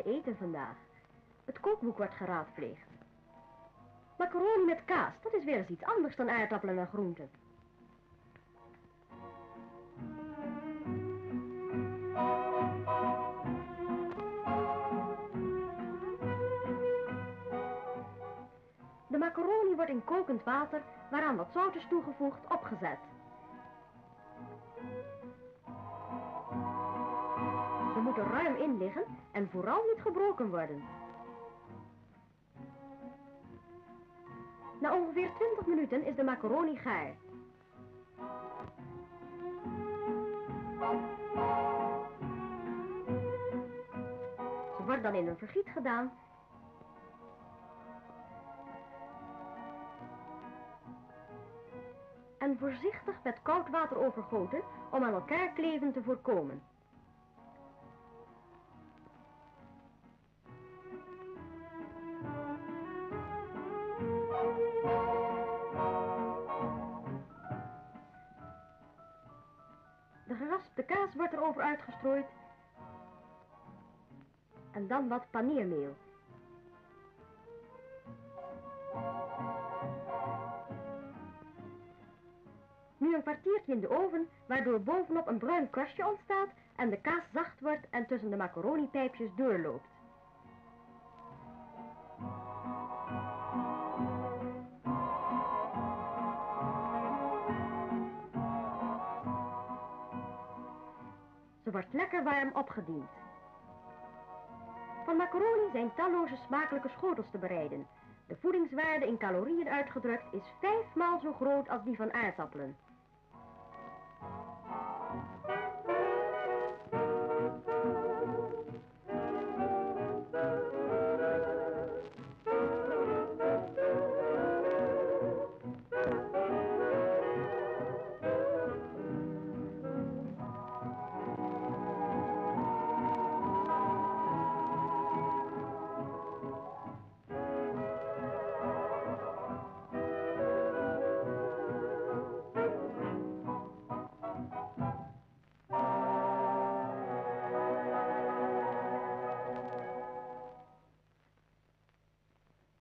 te eten vandaag? Het kookboek wordt geraadpleegd. Macaroni met kaas, dat is weer eens iets anders dan aardappelen en groenten. De macaroni wordt in kokend water, waaraan wat zout is toegevoegd, opgezet. Ze moeten ruim in liggen en vooral niet gebroken worden. Na ongeveer 20 minuten is de macaroni gaar. Ze wordt dan in een vergiet gedaan en voorzichtig met koud water overgoten om aan elkaar kleven te voorkomen. De geraspte kaas wordt erover uitgestrooid en dan wat paneermeel. Nu een kwartiertje in de oven, waardoor bovenop een bruin korstje ontstaat en de kaas zacht wordt en tussen de macaronipijpjes doorloopt. Ze wordt lekker warm opgediend. Van macaroni zijn talloze smakelijke schotels te bereiden. De voedingswaarde in calorieën uitgedrukt is 5 maal zo groot als die van aardappelen.